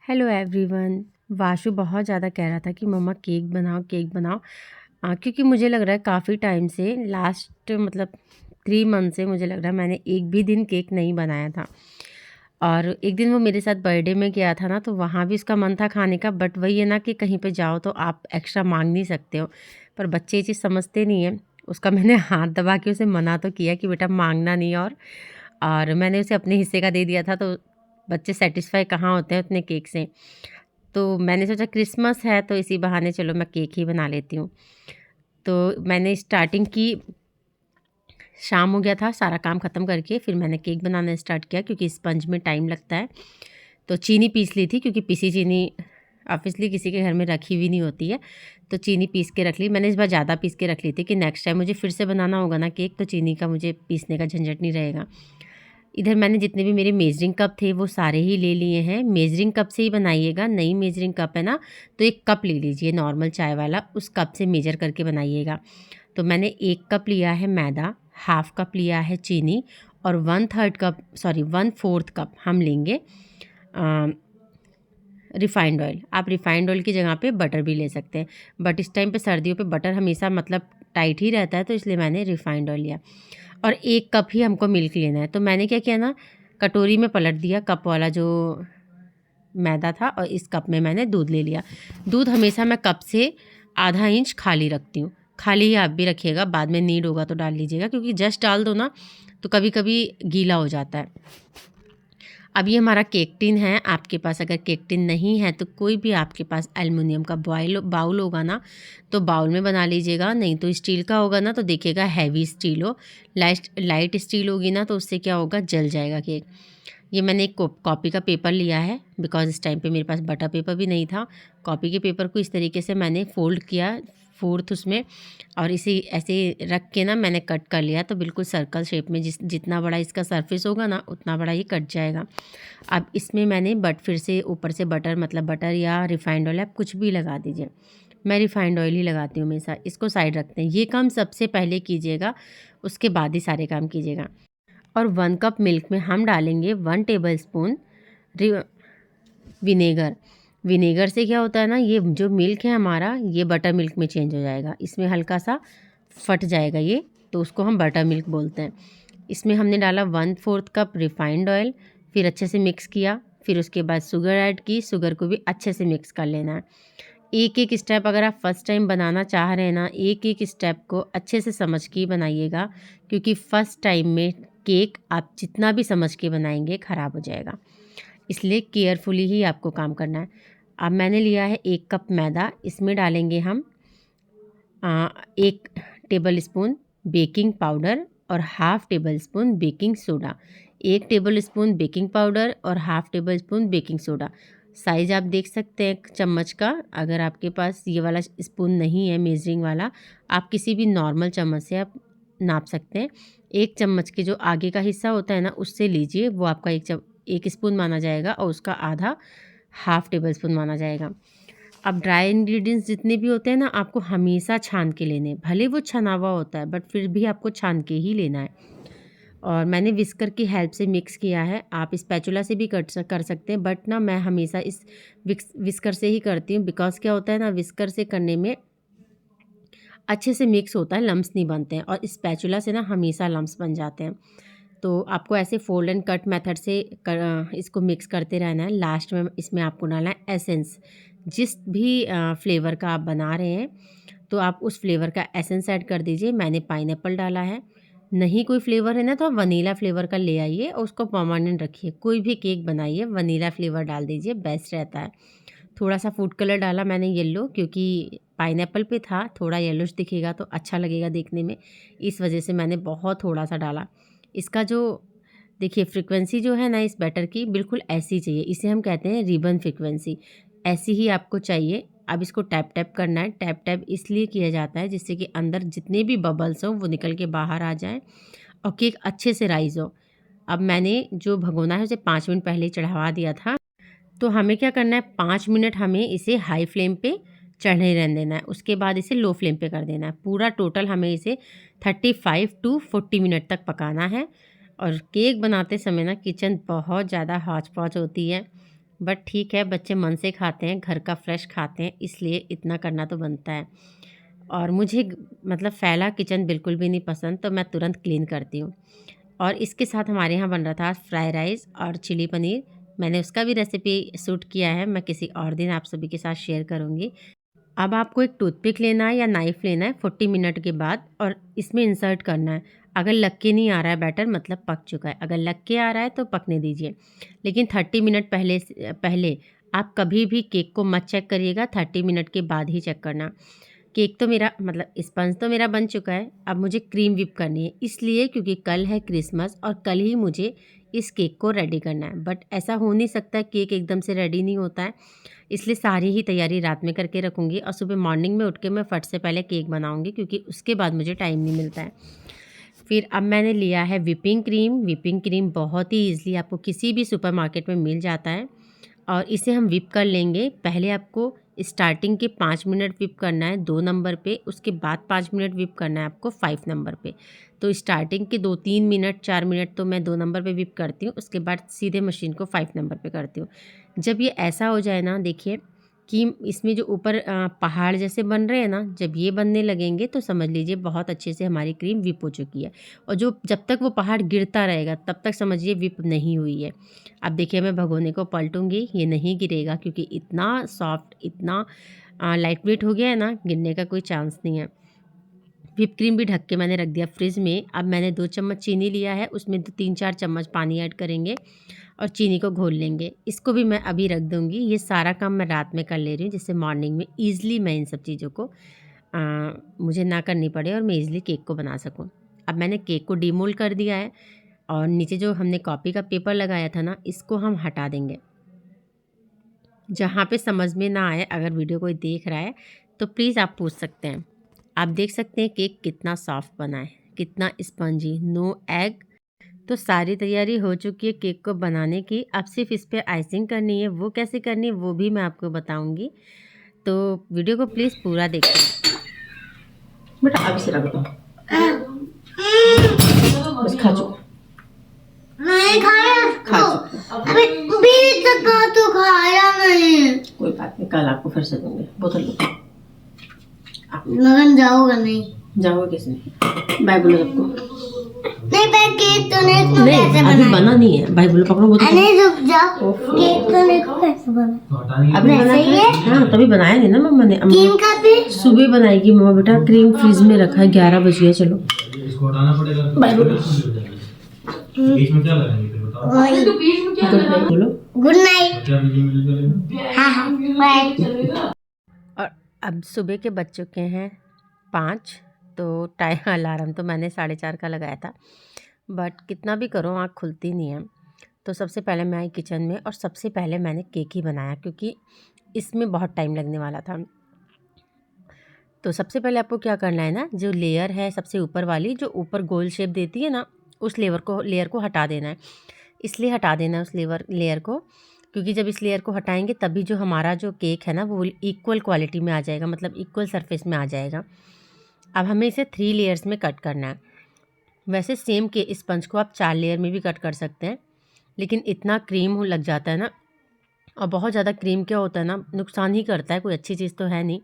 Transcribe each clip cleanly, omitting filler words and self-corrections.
Hello everyone. Vashu बहुत ज़्यादा कह रहा था कि मम्मा केक बनाओ केक बनाओ। क्योंकि मुझे लग रहा है काफ़ी टाइम से लास्ट मतलब 3 मंथ से मुझे लग रहा है मैंने एक भी दिन केक नहीं बनाया था। और एक दिन वो मेरे साथ बर्थडे में गया था ना, तो वहाँ भी उसका मन था खाने का, बट वही है ना कि कहीं पे जाओ तो आप एक्स्ट्रा मांग नहीं सकते हो। पर बच्चे ये चीज़ समझते नहीं हैं। उसका मैंने हाथ दबा के उसे मना तो किया कि बेटा मांगना नहीं। और मैंने उसे अपने हिस्से का दे दिया था, तो बच्चे सेटिस्फाई कहाँ होते हैं उतने केक से। तो मैंने सोचा क्रिसमस है तो इसी बहाने चलो मैं केक ही बना लेती हूँ। तो मैंने स्टार्टिंग की, शाम हो गया था, सारा काम ख़त्म करके फिर मैंने केक बनाना स्टार्ट किया, क्योंकि स्पंज में टाइम लगता है। तो चीनी पीस ली थी, क्योंकि पीसी चीनी ऑब्वियसली किसी के घर में रखी हुई नहीं होती है। तो चीनी पीस के रख ली मैंने, इस बार ज़्यादा पीस के रख ली थी कि नेक्स्ट टाइम मुझे फिर से बनाना होगा ना केक, तो चीनी का मुझे पीसने का झंझट नहीं रहेगा। इधर मैंने जितने भी मेरे मेजरिंग कप थे वो सारे ही ले लिए हैं। मेजरिंग कप से ही बनाइएगा, नई मेजरिंग कप है ना, तो एक कप ले लीजिए नॉर्मल चाय वाला, उस कप से मेजर करके बनाइएगा। तो मैंने 1 कप लिया है मैदा, हाफ कप लिया है चीनी, और 1/4 कप हम लेंगे रिफ़ाइंड ऑयल। आप रिफ़ाइंड ऑयल की जगह पे बटर भी ले सकते हैं, बट इस टाइम पे सर्दियों पे बटर हमेशा मतलब टाइट ही रहता है, तो इसलिए मैंने रिफ़ाइंड ऑयल लिया। और 1 कप ही हमको मिल्क लेना है। तो मैंने क्या किया ना, कटोरी में पलट दिया कप वाला जो मैदा था, और इस कप में मैंने दूध ले लिया। दूध हमेशा मैं कप से आधा इंच खाली रखती हूँ, खाली ही आप भी रखिएगा, बाद में नीड होगा तो डाल लीजिएगा, क्योंकि जस्ट डाल दो ना तो कभी कभी गीला हो जाता है। अब ये हमारा केक टिन है। आपके पास अगर केक टिन नहीं है तो कोई भी आपके पास एल्युमिनियम का बाउल होगा ना, तो बाउल में बना लीजिएगा। नहीं तो स्टील का होगा ना, तो देखिएगा हैवी स्टील हो। लाइट स्टील होगी ना, तो उससे क्या होगा, जल जाएगा केक। ये मैंने एक कॉपी का पेपर लिया है, बिकॉज इस टाइम पे मेरे पास बटर पेपर भी नहीं था। कॉपी के पेपर को इस तरीके से मैंने फोल्ड किया, फोर्थ उसमें, और इसे ऐसे रख के ना मैंने कट कर लिया, तो बिल्कुल सर्कल शेप में जितना बड़ा इसका सरफेस होगा ना उतना बड़ा ये कट जाएगा। अब इसमें मैंने फिर से ऊपर से बटर, मतलब बटर या रिफाइंड ऑयल आप कुछ भी लगा दीजिए। मैं रिफाइंड ऑयल ही लगाती हूँ हमेशा। इसको साइड रखते हैं, ये काम सबसे पहले कीजिएगा, उसके बाद ही सारे काम कीजिएगा। और 1 कप मिल्क में हम डालेंगे 1 टेबल स्पून विनेगर। विनेगर से क्या होता है ना, ये जो मिल्क है हमारा, ये बटर मिल्क में चेंज हो जाएगा। इसमें हल्का सा फट जाएगा ये, तो उसको हम बटर मिल्क बोलते हैं। इसमें हमने डाला 1/4 कप रिफाइंड ऑयल, फिर अच्छे से मिक्स किया। फिर उसके बाद शुगर ऐड की, शुगर को भी अच्छे से मिक्स कर लेना है। एक एक स्टेप अगर आप फर्स्ट टाइम बनाना चाह रहे हैं ना, एक एक स्टेप को अच्छे से समझ के ही बनाइएगा, क्योंकि फर्स्ट टाइम में केक आप जितना भी समझ के बनाएंगे ख़राब हो जाएगा। इसलिए केयरफुली ही आपको काम करना है। अब मैंने लिया है 1 कप मैदा, इसमें डालेंगे हम 1 टेबल स्पून बेकिंग पाउडर और half tablespoon baking soda. 1 tablespoon baking powder और half tablespoon baking soda. Size आप देख सकते हैं चम्मच का। अगर आपके पास ये वाला स्पून नहीं है मेजरिंग वाला, आप किसी भी नॉर्मल चम्मच से आप नाप सकते हैं। 1 चम्मच के जो आगे का हिस्सा होता है ना, उससे लीजिए, वो आपका 1 स्पून माना जाएगा, और उसका आधा हाफ़ टेबल स्पून माना जाएगा। अब ड्राई इंग्रेडिएंट्स जितने भी होते हैं ना, आपको हमेशा छान के लेने हैं। भले वो छना हुआ होता है, बट फिर भी आपको छान के ही लेना है। और मैंने विस्कर की हेल्प से मिक्स किया है। आप स्पैचुला से भी कर सकते हैं, बट ना मैं हमेशा इस विस्कर से ही करती हूँ। बिकॉज क्या होता है ना, विस्कर से करने में अच्छे से मिक्स होता है, लम्स नहीं बनते हैं, और स्पैचुला से ना हमेशा लम्स बन जाते हैं। तो आपको ऐसे फोल्ड एंड कट मेथड से इसको मिक्स करते रहना है। लास्ट में इसमें आपको डालना है एसेंस। जिस भी फ्लेवर का आप बना रहे हैं, तो आप उस फ्लेवर का एसेंस ऐड कर दीजिए। मैंने पाइनएप्पल डाला है। नहीं कोई फ्लेवर है ना, तो आप वनीला फ्लेवर का ले आइए और उसको परमानेंट रखिए। कोई भी केक बनाइए, वनीला फ्लेवर डाल दीजिए, बेस्ट रहता है। थोड़ा सा फूड कलर डाला मैंने येलो, क्योंकि पाइनएप्पल पे था, थोड़ा येलोश दिखेगा तो अच्छा लगेगा देखने में, इस वजह से मैंने बहुत थोड़ा सा डाला। इसका जो देखिए फ्रीक्वेंसी जो है ना इस बैटर की, बिल्कुल ऐसी चाहिए। इसे हम कहते हैं रिबन फ्रीक्वेंसी। ऐसी ही आपको चाहिए। अब इसको टैप टैप करना है। टैप टैप इसलिए किया जाता है जिससे कि अंदर जितने भी बबल्स हों वो निकल के बाहर आ जाएं और केक अच्छे से राइज हो। अब मैंने जो भगोना है उसे 5 मिनट पहले ही चढ़ा दिया था। तो हमें क्या करना है, 5 मिनट हमें इसे हाई फ्लेम पे चढ़ने रहने देना है। उसके बाद इसे लो फ्लेम पे कर देना है। पूरा टोटल हमें इसे 35 to 40 मिनट तक पकाना है। और केक बनाते समय ना किचन बहुत ज़्यादा हौच पौच होती है। बट ठीक है, बच्चे मन से खाते हैं, घर का फ्रेश खाते हैं, इसलिए इतना करना तो बनता है। और मुझे मतलब फैला किचन बिल्कुल भी नहीं पसंद, तो मैं तुरंत क्लीन करती हूँ। और इसके साथ हमारे यहाँ बन रहा था फ्राई राइस और चिली पनीर। मैंने उसका भी रेसिपी शूट किया है, मैं किसी और दिन आप सभी के साथ शेयर करूँगी। अब आपको एक टूथपिक लेना है या नाइफ़ लेना है 40 मिनट के बाद, और इसमें इंसर्ट करना है। अगर लग के नहीं आ रहा है बैटर, मतलब पक चुका है। अगर लग के आ रहा है तो पकने दीजिए, लेकिन 30 मिनट पहले आप कभी भी केक को मत चेक करिएगा, 30 मिनट के बाद ही चेक करना। केक तो मेरा मतलब स्पंज तो मेरा बन चुका है। अब मुझे क्रीम व्हिप करनी है, इसलिए क्योंकि कल है क्रिसमस और कल ही मुझे इस केक को रेडी करना है। बट ऐसा हो नहीं सकता, केक एकदम से रेडी नहीं होता है, इसलिए सारी ही तैयारी रात में करके रखूँगी और सुबह मॉर्निंग में उठ के मैं फट से पहले केक बनाऊँगी, क्योंकि उसके बाद मुझे टाइम नहीं मिलता है। फिर अब मैंने लिया है व्हिपिंग क्रीम। व्हिपिंग क्रीम बहुत ही ईज़िली आपको किसी भी सुपरमार्केट में मिल जाता है, और इसे हम व्हिप कर लेंगे। पहले आपको स्टार्टिंग के 5 मिनट व्हिप करना है 2 नंबर पे, उसके बाद 5 मिनट व्हिप करना है आपको 5 नंबर पे। तो स्टार्टिंग के 2-3 मिनट 4 मिनट तो मैं 2 नंबर पे व्हिप करती हूँ, उसके बाद सीधे मशीन को 5 नंबर पे करती हूँ। जब ये ऐसा हो जाए ना, देखिए कि इसमें जो ऊपर पहाड़ जैसे बन रहे हैं ना, जब ये बनने लगेंगे तो समझ लीजिए बहुत अच्छे से हमारी क्रीम व्हिप हो चुकी है। और जो जब तक वो पहाड़ गिरता रहेगा तब तक समझिए व्हिप नहीं हुई है। अब देखिए मैं भगोने को पलटूंगी, ये नहीं गिरेगा क्योंकि इतना सॉफ्ट, इतना लाइट वेट हो गया है ना, गिरने का कोई चांस नहीं है। व्हिप क्रीम भी ढक के मैंने रख दिया फ्रिज में। अब मैंने 2 चम्मच चीनी लिया है, उसमें 3-4 चम्मच पानी ऐड करेंगे और चीनी को घोल लेंगे। इसको भी मैं अभी रख दूँगी। ये सारा काम मैं रात में कर ले रही हूँ, जिससे मॉर्निंग में ईज़िली मैं इन सब चीज़ों को मुझे ना करनी पड़े और मैं ईज़िली केक को बना सकूँ। अब मैंने केक को डीमोल्ड कर दिया है, और नीचे जो हमने कॉपी का पेपर लगाया था ना, इसको हम हटा देंगे। जहाँ पे समझ में ना आए, अगर वीडियो कोई देख रहा है तो प्लीज़ आप पूछ सकते हैं। आप देख सकते हैं केक कितना सॉफ्ट बना है, कितना स्पंजी, नो एग। तो सारी तैयारी हो चुकी है केक को बनाने की। अब सिर्फ इस पे आइसिंग करनी है, वो कैसे करनी है वो भी मैं आपको बताऊंगी। तो वीडियो को प्लीज़ पूरा देखिए। बेटा अभी से रख दो, बस खा चुका। नहीं खाया खा तो चुका। अबे बीच का तो खाया नहीं। कोई बात नहीं, कल आपको फिर से दूंगे। बोतल लो। मगन जाओगा नहीं? जाओगे किसने? बाय बोलो सबको। नहीं मैं केक तो नहीं को कैसे अभी बनाया? बना नहीं है। बाय बोलो, पकड़ो बोतल। नहीं रुक जाओ, केक तो नहीं को कैसे बना? अभी बना सही है? हाँ, तभी बनाया नहीं ना मम्मा ने। क्रीम का भी सुबह बनाएगी मम्मा। बेटा क्रीम फ्रीज में रखा है, 11 बज गया। चलो इसको हटाना पड़ेगा। बाय बोलो। बीच में क्या लगाएंगे फिर बताओ। वही गुड नाइट बोलो। Good night. क्या बिजली मिल जाएगा? हाँ हाँ बाय। और अब सुबह के बज चुके हैं 5, तो टाइम अलार्म तो मैंने 4:30 का लगाया था, बट कितना भी करो आँख खुलती नहीं है। तो सबसे पहले मैं आई किचन में और सबसे पहले मैंने केक ही बनाया, क्योंकि इसमें बहुत टाइम लगने वाला था। तो सबसे पहले आपको क्या करना है ना, जो लेयर है सबसे ऊपर वाली, जो ऊपर गोल शेप देती है ना, उस लेयर को हटा देना है। इसलिए हटा देना है उस लेयर को, क्योंकि जब इस लेयर को हटाएंगे तभी जो हमारा जो केक है ना वो इक्वल क्वालिटी में आ जाएगा, मतलब इक्वल सरफेस में आ जाएगा। अब हमें इसे 3 लेयर्स में कट करना है। वैसे सेम के स्पंज को आप 4 लेयर में भी कट कर सकते हैं, लेकिन इतना क्रीम लग जाता है ना, और बहुत ज़्यादा क्रीम क्या होता है ना, नुकसान ही करता है, कोई अच्छी चीज़ तो है नहीं।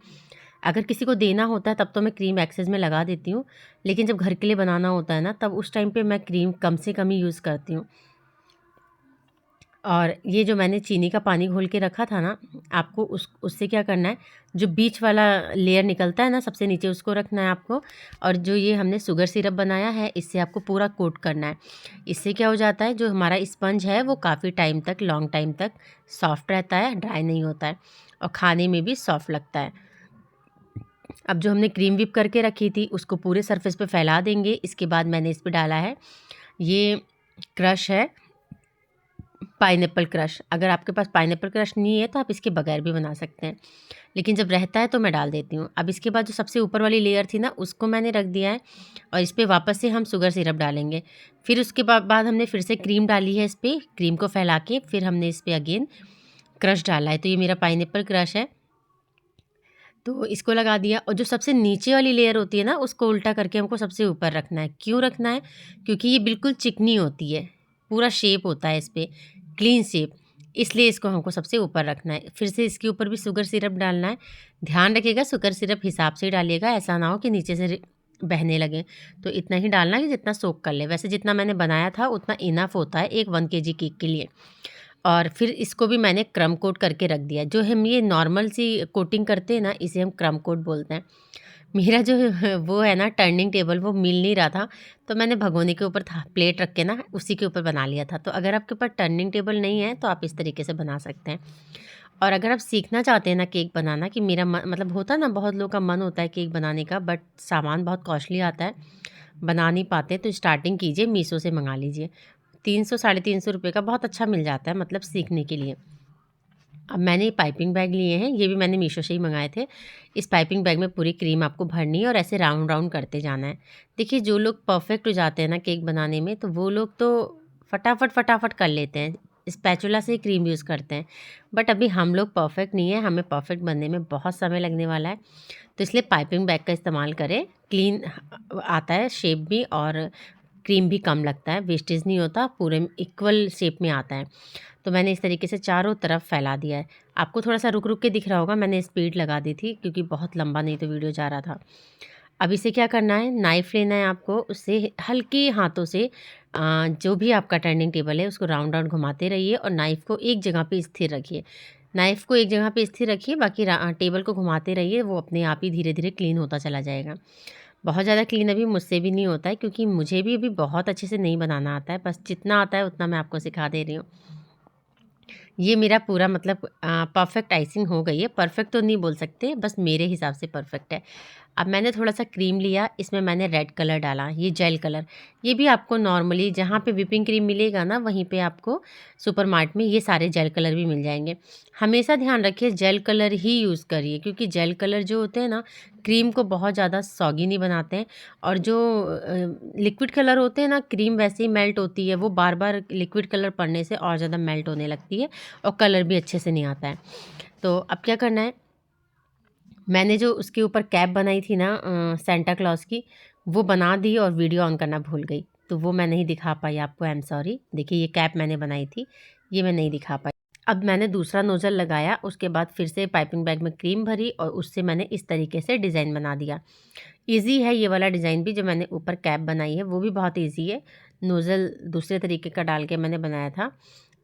अगर किसी को देना होता है तब तो मैं क्रीम एक्सेस में लगा देती हूँ, लेकिन जब घर के लिए बनाना होता है ना, तब उस टाइम पे मैं क्रीम कम से कम ही यूज़ करती हूँ। और ये जो मैंने चीनी का पानी घोल के रखा था ना, आपको उससे क्या करना है, जो बीच वाला लेयर निकलता है ना सबसे नीचे, उसको रखना है आपको। और जो ये हमने शुगर सिरप बनाया है, इससे आपको पूरा कोट करना है। इससे क्या हो जाता है, जो हमारा स्पंज है वो काफ़ी टाइम तक, लॉन्ग टाइम तक सॉफ्ट रहता है, ड्राई नहीं होता है, और खाने में भी सॉफ्ट लगता है। अब जो हमने क्रीम व्हिप करके रखी थी उसको पूरे सरफेस पे फैला देंगे। इसके बाद मैंने इस पे डाला है, ये क्रश है, पाइनएप्पल क्रश। अगर आपके पास पाइनएप्पल क्रश नहीं है तो आप इसके बगैर भी बना सकते हैं, लेकिन जब रहता है तो मैं डाल देती हूँ। अब इसके बाद जो सबसे ऊपर वाली लेयर थी ना, उसको मैंने रख दिया है, और इस पर वापस से हम शुगर सिरप डालेंगे। फिर उसके बाद हमने फिर से क्रीम डाली है इस पर, क्रीम को फैला के फिर हमने इस पर अगेन क्रश डाला है। तो ये मेरा पाइनएप्पल क्रश है, तो इसको लगा दिया। और जो सबसे नीचे वाली लेयर होती है ना, उसको उल्टा करके हमको सबसे ऊपर रखना है। क्यों रखना है? क्योंकि ये बिल्कुल चिकनी होती है, पूरा शेप होता है इस पर, क्लीन शेप। इसलिए इसको हमको सबसे ऊपर रखना है। फिर से इसके ऊपर भी शुगर सिरप डालना है। ध्यान रखिएगा शुगर सिरप हिसाब से ही डालिएगा, ऐसा ना हो कि नीचे से बहने लगे। तो इतना ही डालना है कि जितना सोक कर ले। वैसे जितना मैंने बनाया था उतना इनफ होता है एक 1 kg केक के लिए। और फिर इसको भी मैंने क्रम कोट करके रख दिया। जो हम ये नॉर्मल सी कोटिंग करते हैं ना, इसे हम क्रम कोट बोलते हैं। मेरा जो वो है ना टर्निंग टेबल, वो मिल नहीं रहा था, तो मैंने भगोने के ऊपर था प्लेट रख के ना उसी के ऊपर बना लिया था। तो अगर आपके पास टर्निंग टेबल नहीं है तो आप इस तरीके से बना सकते हैं। और अगर आप सीखना चाहते हैं ना केक बनाना, कि मेरा मतलब होता है ना, बहुत लोगों का मन होता है केक बनाने का, बट सामान बहुत कॉस्टली आता है, बना नहीं पाते, तो स्टार्टिंग कीजिए, मीशो से मंगा लीजिए। 300 साढ़े 300 रुपये का बहुत अच्छा मिल जाता है, मतलब सीखने के लिए। अब मैंने पाइपिंग बैग लिए हैं, ये भी मैंने मीशो से ही मंगाए थे। इस पाइपिंग बैग में पूरी क्रीम आपको भरनी है और ऐसे राउंड राउंड करते जाना है। देखिए जो लोग परफेक्ट हो जाते हैं ना केक बनाने में, तो वो लोग तो फटाफट कर लेते हैं, स्पैचुला से ही क्रीम यूज़ करते हैं। बट अभी हम लोग परफेक्ट नहीं है, हमें परफेक्ट बनने में बहुत समय लगने वाला है। तो इसलिए पाइपिंग बैग का इस्तेमाल करें, क्लीन आता है शेप भी, और क्रीम भी कम लगता है, वेस्टेज नहीं होता, पूरे इक्वल शेप में आता है। तो मैंने इस तरीके से चारों तरफ फैला दिया है। आपको थोड़ा सा रुक रुक के दिख रहा होगा, मैंने स्पीड लगा दी थी क्योंकि बहुत लंबा नहीं तो वीडियो जा रहा था। अब इसे क्या करना है, नाइफ़ लेना है आपको, उससे हल्के हाथों से जो भी आपका टर्निंग टेबल है उसको राउंड राउंड घुमाते रहिए और नाइफ़ को एक जगह पे स्थिर रखिए। नाइफ़ को एक जगह पे स्थिर रखिए, बाकी टेबल को घुमाते रहिए, वो अपने आप ही धीरे धीरे क्लीन होता चला जाएगा। बहुत ज़्यादा क्लीन अभी मुझसे भी नहीं होता है, क्योंकि मुझे भी अभी बहुत अच्छे से नहीं बनाना आता है, बस जितना आता है उतना मैं आपको सिखा दे रही हूँ। ये मेरा पूरा मतलब परफेक्ट आइसिंग हो गई है। परफेक्ट तो नहीं बोल सकते, बस मेरे हिसाब से परफेक्ट है। अब मैंने थोड़ा सा क्रीम लिया, इसमें मैंने रेड कलर डाला, ये जेल कलर। ये भी आपको नॉर्मली जहाँ पे व्हिपिंग क्रीम मिलेगा ना, वहीं पे आपको सुपरमार्ट में ये सारे जेल कलर भी मिल जाएंगे। हमेशा ध्यान रखिए जेल कलर ही यूज़ करिए, क्योंकि जेल कलर जो होते हैं ना, क्रीम को बहुत ज़्यादा सॉगी नहीं बनाते हैं। और जो लिक्विड कलर होते हैं ना, क्रीम वैसे ही मेल्ट होती है, वो बार बार लिक्विड कलर पड़ने से और ज़्यादा मेल्ट होने लगती है और कलर भी अच्छे से नहीं आता है। तो अब क्या करना है, मैंने जो उसके ऊपर कैप बनाई थी ना सेंटा क्लॉज की, वो बना दी और वीडियो ऑन करना भूल गई, तो वो मैं नहीं दिखा पाई आपको, आई एम सॉरी। देखिए ये कैप मैंने बनाई थी, ये मैं नहीं दिखा पाई। अब मैंने दूसरा नोज़ल लगाया, उसके बाद फिर से पाइपिंग बैग में क्रीम भरी और उससे मैंने इस तरीके से डिज़ाइन बना दिया। ईज़ी है ये वाला डिज़ाइन भी, जो मैंने ऊपर कैप बनाई है वो भी बहुत ईज़ी है। नोज़ल दूसरे तरीके का डाल के मैंने बनाया था।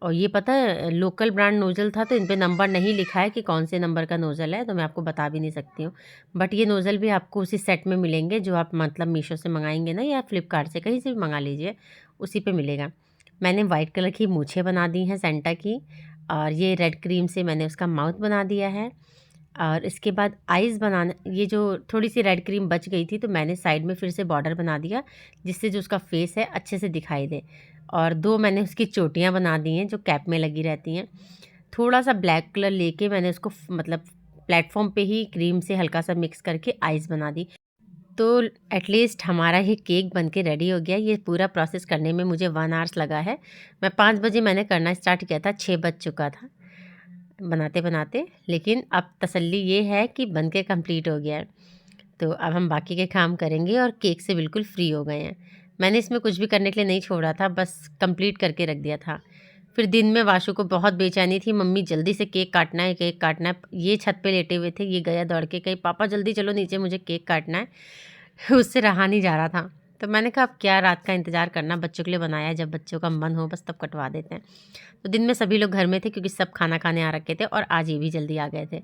और ये पता है लोकल ब्रांड नोज़ल था, तो इन पे नंबर नहीं लिखा है कि कौन से नंबर का नोज़ल है, तो मैं आपको बता भी नहीं सकती हूँ। बट ये नोज़ल भी आपको उसी सेट में मिलेंगे जो आप मतलब मीशो से मंगाएंगे ना, या फ्लिपकार्ट से, कहीं से भी मंगा लीजिए, उसी पे मिलेगा। मैंने वाइट कलर की मूछें बना दी हैं सेंटा की, और ये रेड क्रीम से मैंने उसका माउथ बना दिया है। और इसके बाद आइज़ बनाना, ये जो थोड़ी सी रेड क्रीम बच गई थी, तो मैंने साइड में फिर से बॉर्डर बना दिया, जिससे जो उसका फेस है अच्छे से दिखाई दे। और 2 मैंने उसकी चोटियाँ बना दी हैं जो कैप में लगी रहती हैं। थोड़ा सा ब्लैक कलर लेके मैंने उसको मतलब प्लेटफॉर्म पे ही क्रीम से हल्का सा मिक्स करके आइज़ बना दी। तो एटलीस्ट हमारा ये केक बन के रेडी हो गया। ये पूरा प्रोसेस करने में मुझे 1 आवर्स लगा है। मैं 5 बजे मैंने करना स्टार्ट किया था, 6 बज चुका था बनाते बनाते, लेकिन अब तसल्ली ये है कि बन के कंप्लीट हो गया है। तो अब हम बाकी के काम करेंगे और केक से बिल्कुल फ्री हो गए हैं। मैंने इसमें कुछ भी करने के लिए नहीं छोड़ा था, बस कंप्लीट करके रख दिया था। फिर दिन में वाशु को बहुत बेचैनी थी, मम्मी जल्दी से केक काटना है, केक काटना है। ये छत पे लेटे हुए थे, ये गया दौड़ के कहीं, पापा जल्दी चलो नीचे, मुझे केक काटना है। उससे रहा नहीं जा रहा था, तो मैंने कहा अब क्या रात का इंतज़ार करना, बच्चों के लिए बनाया है, जब बच्चों का मन हो बस तब कटवा देते हैं। तो दिन में सभी लोग घर में थे, क्योंकि सब खाना खाने आ रखे थे और आज ये भी जल्दी आ गए थे।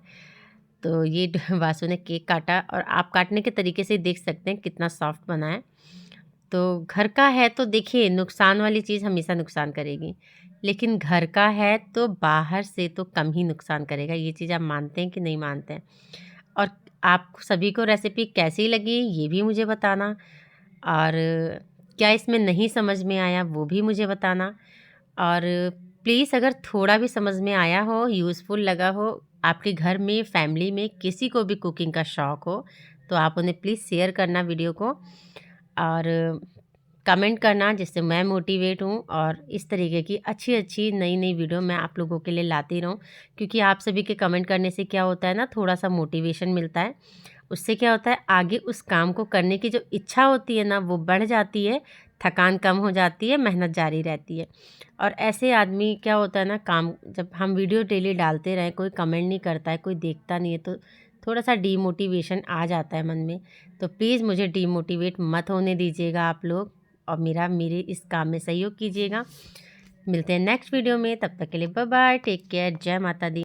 तो ये वासु ने केक काटा, और आप काटने के तरीके से देख सकते हैं कितना सॉफ्ट बना है। तो घर का है तो देखिए, नुकसान वाली चीज़ हमेशा नुकसान करेगी, लेकिन घर का है तो बाहर से तो कम ही नुकसान करेगा। ये चीज़ आप मानते हैं कि नहीं मानते हैं? और आप सभी को रेसिपी कैसी लगी ये भी मुझे बताना, और क्या इसमें नहीं समझ में आया वो भी मुझे बताना। और प्लीज़ अगर थोड़ा भी समझ में आया हो, यूज़फुल लगा हो, आपके घर में फैमिली में किसी को भी कुकिंग का शौक़ हो, तो आप उन्हें प्लीज़ शेयर करना वीडियो को, और कमेंट करना, जिससे मैं मोटिवेट हूँ और इस तरीके की अच्छी अच्छी नई नई वीडियो मैं आप लोगों के लिए लाती रहूँ। क्योंकि आप सभी के कमेंट करने से क्या होता है ना, थोड़ा सा मोटिवेशन मिलता है। उससे क्या होता है, आगे उस काम को करने की जो इच्छा होती है ना, वो बढ़ जाती है, थकान कम हो जाती है, मेहनत जारी रहती है। और ऐसे आदमी क्या होता है ना, काम जब हम वीडियो डेली डालते रहें, कोई कमेंट नहीं करता है, कोई देखता नहीं है, तो थोड़ा सा डीमोटिवेशन आ जाता है मन में। तो प्लीज़ मुझे डीमोटिवेट मत होने दीजिएगा आप लोग, और मेरे इस काम में सहयोग कीजिएगा। मिलते हैं नेक्स्ट वीडियो में, तब तक के लिए बाय बाय, टेक केयर, जय माता दी।